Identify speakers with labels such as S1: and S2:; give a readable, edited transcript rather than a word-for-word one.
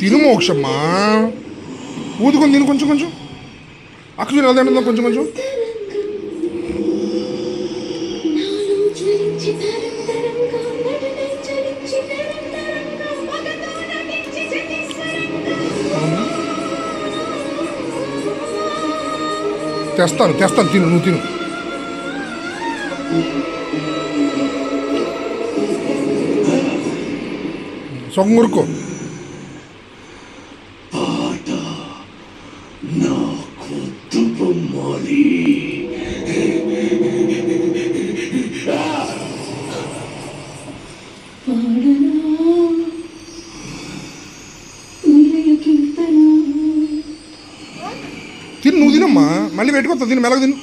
S1: తిను మోక్షమ్మా, ఊదుకొని తిను కొంచెం కొంచెం. అక్క చూడు ఎలా తింటుందో కొంచెం కొంచెం. తెస్తాను తెస్తాను, తిను, నువ్వు తిను. సొంగ మురుక్కో. తిను, నువ్వు తినమ్మా, మళ్ళీ పెట్టుకోతా. తిను, మెల్లగా తిను.